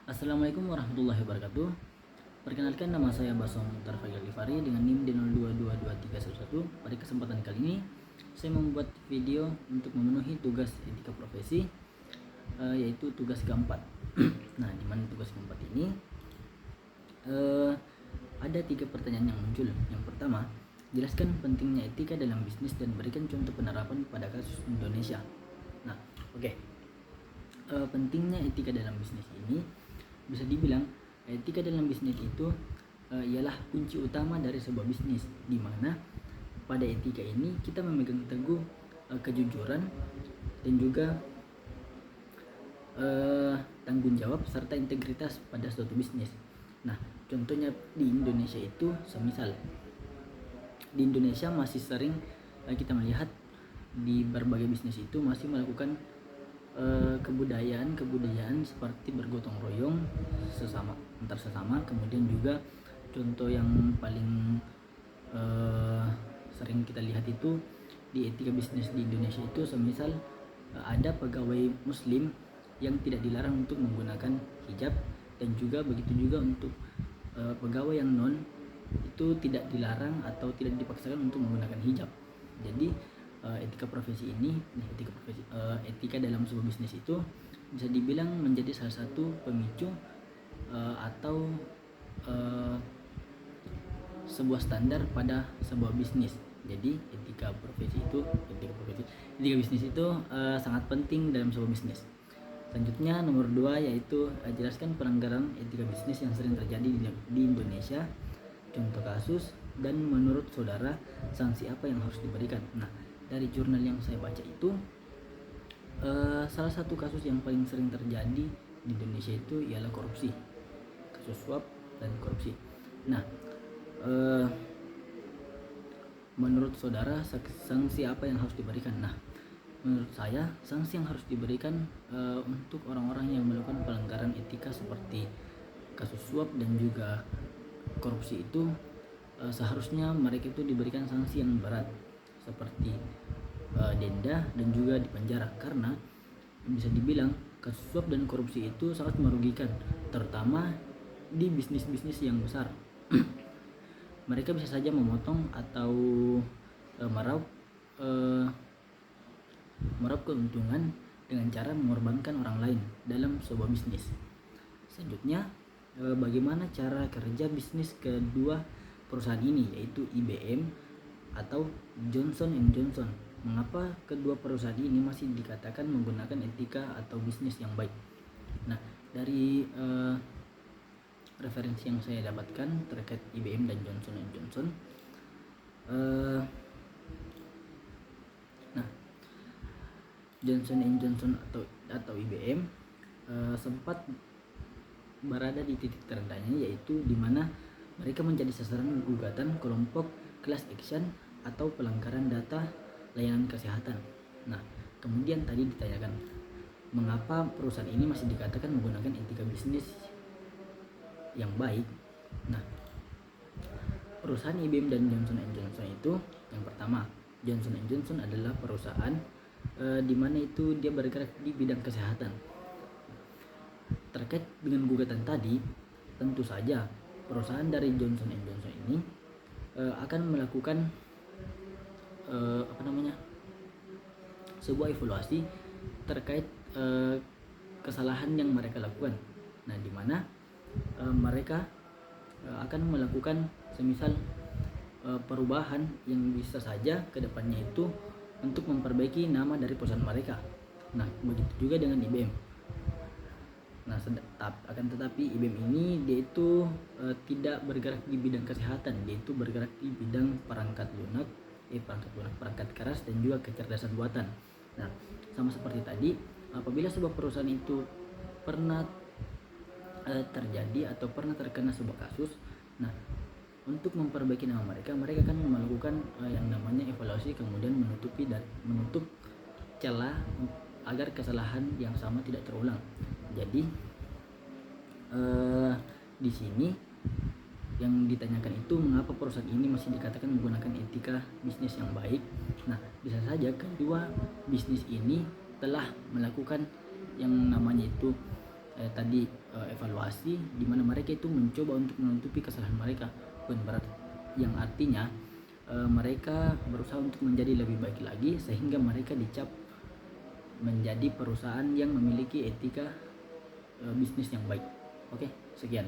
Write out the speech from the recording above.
Assalamualaikum warahmatullahi wabarakatuh. Perkenalkan, nama saya Basong Tarfagil Gifari dengan NIM D022231. Pada kesempatan kali ini saya membuat video untuk memenuhi tugas etika profesi, yaitu tugas keempat. Nah, di mana tugas keempat ini ada 3 pertanyaan yang muncul. Yang pertama, jelaskan pentingnya etika dalam bisnis dan berikan contoh penerapan pada kasus Indonesia. Nah, oke. Pentingnya etika dalam bisnis ini bisa dibilang etika dalam bisnis itu ialah kunci utama dari sebuah bisnis, di mana pada etika ini kita memegang teguh kejujuran dan juga tanggung jawab serta integritas pada suatu bisnis. Nah, contohnya di Indonesia itu semisal di Indonesia masih sering kita melihat di berbagai bisnis itu masih melakukan kebudayaan seperti bergotong royong antar sesama. Kemudian juga contoh yang paling sering kita lihat itu di etika bisnis di Indonesia itu semisal ada pegawai muslim yang tidak dilarang untuk menggunakan hijab, dan juga begitu juga untuk pegawai yang non itu tidak dilarang atau tidak dipaksakan untuk menggunakan hijab. Jadi etika dalam sebuah bisnis itu bisa dibilang menjadi salah satu pemicu atau sebuah standar pada sebuah bisnis. Jadi etika bisnis itu sangat penting dalam sebuah bisnis. Selanjutnya nomor 2 yaitu jelaskan pelanggaran etika bisnis yang sering terjadi di Indonesia, contoh kasus, dan menurut saudara sanksi apa yang harus diberikan. Nah, dari jurnal yang saya baca itu salah satu kasus yang paling sering terjadi di Indonesia itu ialah korupsi, kasus suap dan korupsi. Nah, menurut saudara sanksi apa yang harus diberikan? Nah, menurut saya sanksi yang harus diberikan untuk orang-orang yang melakukan pelanggaran etika seperti kasus suap dan juga korupsi itu seharusnya mereka itu diberikan sanksi yang berat seperti denda dan juga dipenjara, karena bisa dibilang kasus suap dan korupsi itu sangat merugikan, terutama di bisnis-bisnis yang besar. Mereka bisa saja memotong atau meraup keuntungan dengan cara mengorbankan orang lain dalam sebuah bisnis. Selanjutnya, bagaimana cara kerja bisnis kedua perusahaan ini, yaitu IBM atau Johnson & Johnson. Mengapa kedua perusahaan ini masih dikatakan menggunakan etika atau bisnis yang baik? Nah, dari referensi yang saya dapatkan terkait IBM dan Johnson & Johnson, Johnson & Johnson atau IBM sempat berada di titik terendahnya, yaitu di mana mereka menjadi sasaran gugatan kelompok class action atau pelanggaran data layanan kesehatan. Nah, kemudian tadi ditanyakan mengapa perusahaan ini masih dikatakan menggunakan etika bisnis yang baik. Nah, perusahaan IBM dan Johnson & Johnson itu, yang pertama, Johnson & Johnson adalah perusahaan di mana itu dia bergerak di bidang kesehatan. Terkait dengan gugatan tadi, tentu saja perusahaan dari Johnson & Johnson ini akan melakukan sebuah evaluasi terkait kesalahan yang mereka lakukan. Nah, di mana mereka akan melakukan semisal perubahan yang bisa saja ke depannya itu untuk memperbaiki nama dari perusahaan mereka. Nah, begitu juga dengan IBM. Nah, akan tetapi IBM ini dia itu tidak bergerak di bidang kesehatan, dia itu bergerak di bidang perangkat keras dan juga kecerdasan buatan. Nah, sama seperti tadi, apabila sebuah perusahaan itu pernah terjadi atau pernah terkena sebuah kasus, nah, untuk memperbaiki nama mereka akan melakukan yang namanya evaluasi, kemudian menutup celah agar kesalahan yang sama tidak terulang. Jadi di sini yang ditanyakan itu mengapa perusahaan ini masih dikatakan menggunakan etika bisnis yang baik. Nah, bisa saja kedua bisnis ini telah melakukan yang namanya itu evaluasi, di mana mereka itu mencoba untuk menutupi kesalahan mereka, yang artinya mereka berusaha untuk menjadi lebih baik lagi sehingga mereka dicap menjadi perusahaan yang memiliki etika bisnis yang baik. Oke, sekian.